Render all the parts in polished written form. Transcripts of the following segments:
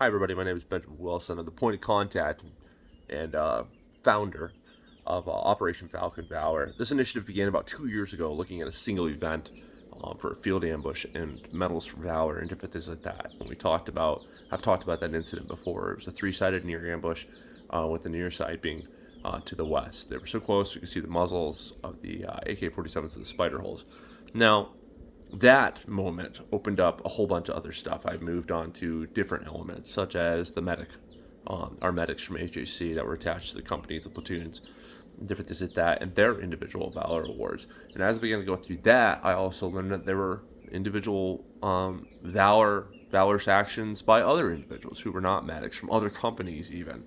Hi, everybody. My name is Benjamin Wilson. I'm the point of contact and founder of Operation Falcon Valor. This initiative began about 2 years ago, looking at a single event for a field ambush and medals for valor and different things like that. And I've talked about that incident before. It was a three-sided near ambush, with the near side being to the west. They were so close you could see the muzzles of the AK-47s and the spider holes. Now, that moment opened up a whole bunch of other stuff. I've moved on to different elements, such as the medic, our medics from HJC that were attached to the companies, the platoons, different things like that, and their individual Valor awards. And as I began to go through that, I also learned that there were individual valorous actions by other individuals who were not medics from other companies even.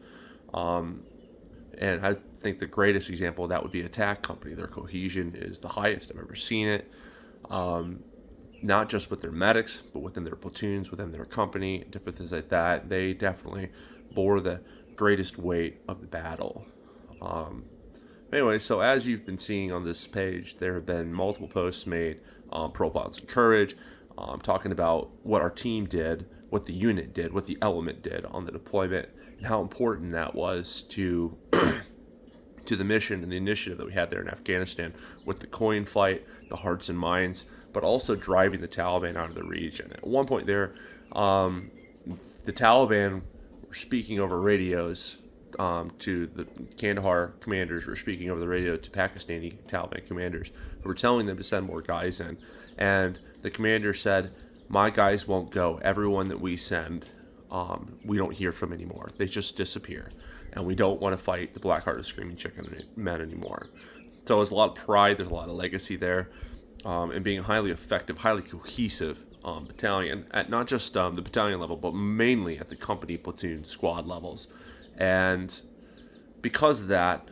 And I think the greatest example of that would be Attack Company. Their cohesion is the highest I've ever seen it. Not just with their medics, but within their platoons, within their company, different things like that. They definitely bore the greatest weight of the battle. Anyway, so as you've been seeing on this page, there have been multiple posts made, profiles of courage, talking about what our team did, what the unit did, what the element did on the deployment, and how important that was to to the mission and the initiative that we had there in Afghanistan with the coin fight, the hearts and minds, but also driving the Taliban out of the region. At one point there, the Taliban were speaking over radios to the Kandahar commanders, were speaking over the radio to Pakistani Taliban commanders who were telling them to send more guys in. And the commander said, "My guys won't go. Everyone that we send, we don't hear from anymore. They just disappear. And we don't want to fight the black-hearted screaming chicken men anymore." So there's a lot of pride, there's a lot of legacy there, and being a highly effective, highly cohesive battalion at not just the battalion level, but mainly at the company, platoon, squad levels. And because of that,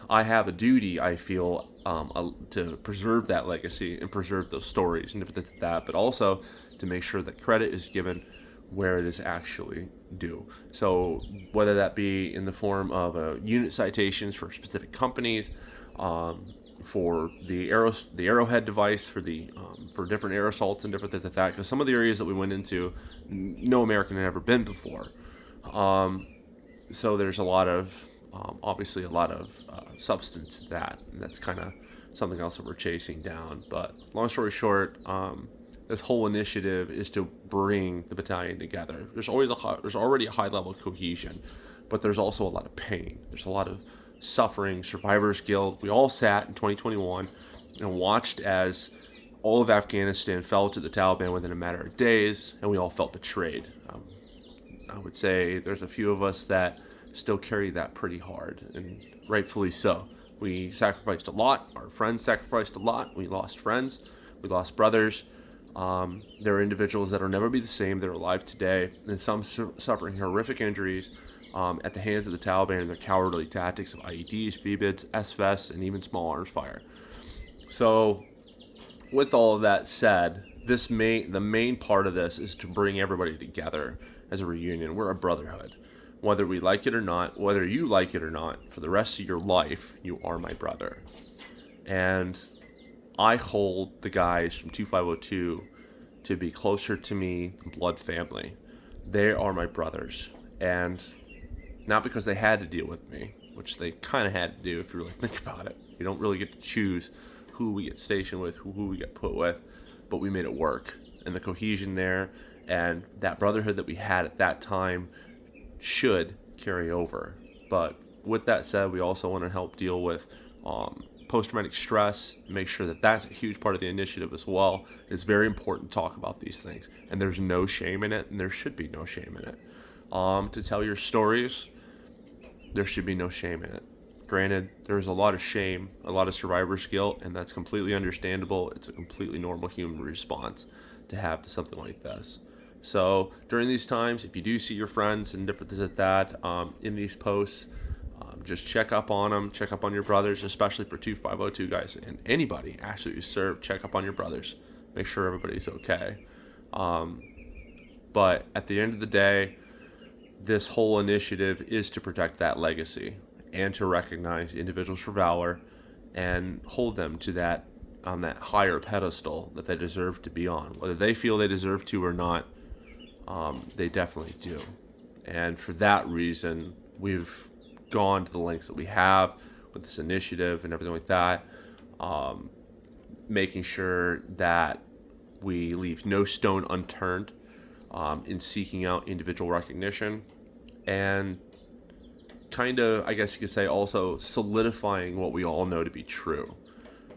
I have a duty, I feel, to preserve that legacy and preserve those stories and different things like that, but also to make sure that credit is given where it is actually due. So whether that be in the form of unit citations for specific companies, for the arrowhead device, for different air assaults and different things like that, because some of the areas that we went into, no American had ever been before. So there's a lot of obviously a lot of substance to that, and that's kind of something else that we're chasing down. But long story short, this whole initiative is to bring the battalion together. There's already a high level of cohesion, but there's also a lot of pain. There's a lot of suffering. Survivors Guild. We all sat in 2021 and watched as all of Afghanistan fell to the Taliban within a matter of days, and we all felt betrayed. I would say there's a few of us that still carry that pretty hard, and rightfully so. We sacrificed a lot. Our friends sacrificed a lot. We lost friends. We lost brothers. There are individuals that will never be the same. They're alive today, and some suffering horrific injuries at the hands of the Taliban and their cowardly tactics of IEDs, VBIDs, SVES, and even small arms fire. So, with all of that said, the main part of this is to bring everybody together as a reunion. We're a brotherhood. Whether we like it or not, whether you like it or not, for the rest of your life, you are my brother. And I hold the guys from 2502 to be closer to me than blood family. They are my brothers. And not because they had to deal with me, which they kind of had to do if you really think about it. You don't really get to choose who we get stationed with, who we get put with, but we made it work. And the cohesion there and that brotherhood that we had at that time should carry over. But with that said, we also want to help deal with post-traumatic stress, make sure that that's a huge part of the initiative as well. It's very important to talk about these things, and there's no shame in it, and there should be no shame in it. To tell your stories, there should be no shame in it. Granted, there's a lot of shame, a lot of survivor's guilt, and that's completely understandable. It's a completely normal human response to have to something like this. So during these times, if you do see your friends and different things like that in these posts, just check up on them, check up on your brothers, especially for 2502 guys and anybody actually who served. Check up on your brothers, make sure everybody's okay. But at the end of the day, this whole initiative is to protect that legacy and to recognize individuals for valor and hold them to that on that higher pedestal that they deserve to be on. Whether they feel they deserve to or not, they definitely do. And for that reason, we've gone to the lengths that we have with this initiative and everything like that, making sure that we leave no stone unturned in seeking out individual recognition, and kind of, I guess you could say, also solidifying what we all know to be true,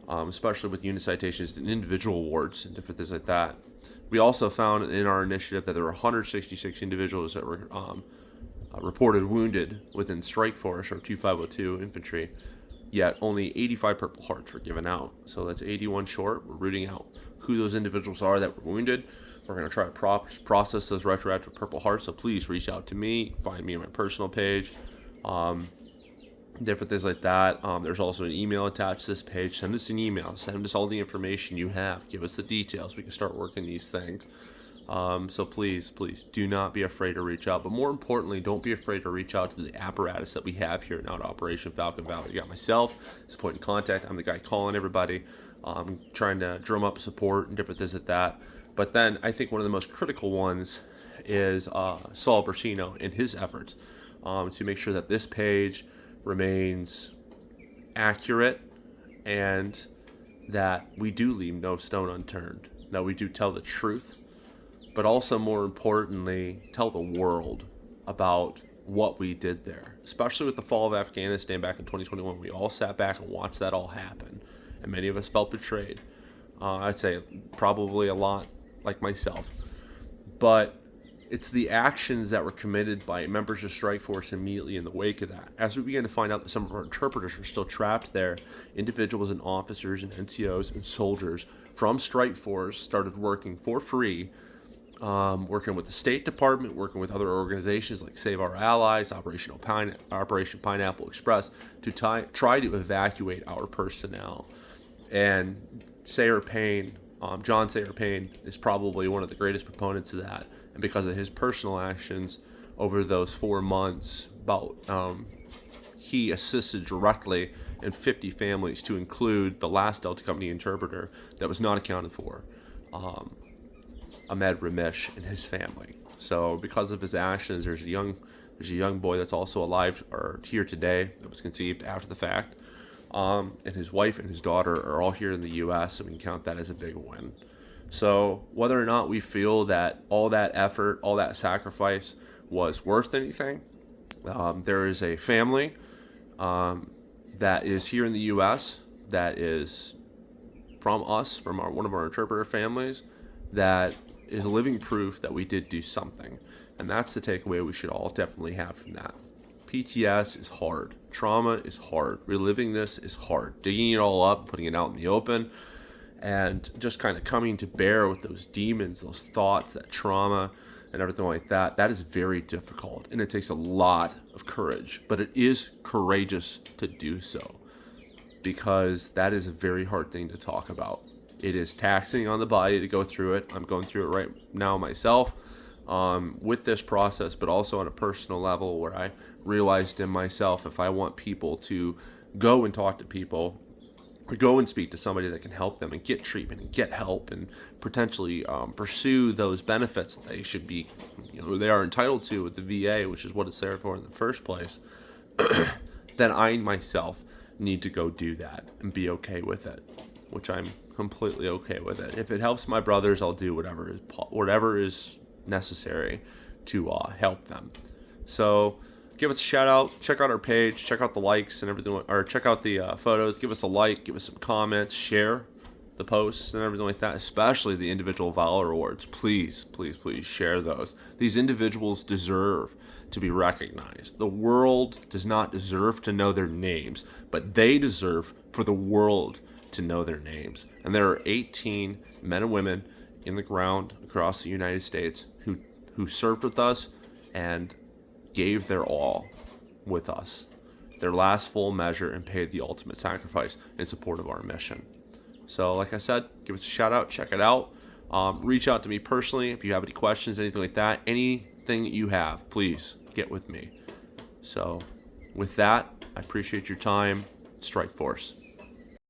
especially with unit citations and individual awards and different things like that. We also found in our initiative that there were 166 individuals that were reported wounded within Strike Force or 2502 infantry, yet only 85 Purple Hearts were given out. So that's 81 short. We're rooting out who those individuals are that were wounded. We're going to try to process those retroactive Purple Hearts, so please reach out to me, find me on my personal page, different things like that. There's also an email attached to this page. Send us an email. Send us all the information you have. Give us the details. We can start working these things. So please do not be afraid to reach out. But more importantly, don't be afraid to reach out to the apparatus that we have here now at Operation Falcon Valor. You got myself as a point of contact. I'm the guy calling everybody, trying to drum up support and different things like that. But then I think one of the most critical ones is Saul Bursino and his efforts to make sure that this page remains accurate and that we do leave no stone unturned, that we do tell the truth, but also more importantly, tell the world about what we did there, especially with the fall of Afghanistan back in 2021. We all sat back and watched that all happen, and many of us felt betrayed. I'd say probably a lot like myself, but it's the actions that were committed by members of Strike Force immediately in the wake of that. As we began to find out that some of our interpreters were still trapped there, individuals and officers and NCOs and soldiers from Strike Force started working for free, working with the State Department, working with other organizations like Save Our Allies, Operation Pineapple Express, to try to evacuate our personnel. And John Sayer Payne is probably one of the greatest proponents of that. And because of his personal actions over those 4 months, he assisted directly in 50 families, to include the last Delta Company interpreter that was not accounted for, Ahmed Ramesh and his family. So because of his actions, there's a young boy that's also alive or here today that was conceived after the fact. And his wife and his daughter are all here in the U.S., and we can count that as a big win. So whether or not we feel that all that effort, all that sacrifice was worth anything, there is a family that is here in the U.S. that is from one of our interpreter families, that is living proof that we did do something. And that's the takeaway we should all definitely have from that. PTS is hard. Trauma is hard. Reliving this is hard. Digging it all up, putting it out in the open, and just kind of coming to bear with those demons, those thoughts, that trauma, and everything like that, that is very difficult. And it takes a lot of courage. But it is courageous to do so, because that is a very hard thing to talk about. It is taxing on the body to go through it. I'm going through it right now myself with this process, but also on a personal level, where I realized in myself, if I want people to go and talk to people, or go and speak to somebody that can help them and get treatment and get help and potentially pursue those benefits that they should be, they are entitled to with the VA, which is what it's there for in the first place, then I myself need to go do that and be okay with it, which I'm completely okay with it. If it helps my brothers, I'll do whatever is necessary to help them. So give us a shout out, check out our page, check out the likes and everything, or check out the photos, give us a like, give us some comments, share the posts and everything like that, especially the individual Valor Awards. Please share those. These individuals deserve to be recognized. The world does not deserve to know their names, but they deserve for the world to know their names. And there are 18 men and women in the ground across the United States who served with us and gave their all with us, their last full measure, and paid the ultimate sacrifice in support of our mission. So like I said, give us a shout out, check it out. Reach out to me personally if you have any questions, anything like that. Anything that you have, please get with me. So with that, I appreciate your time. Strike Force.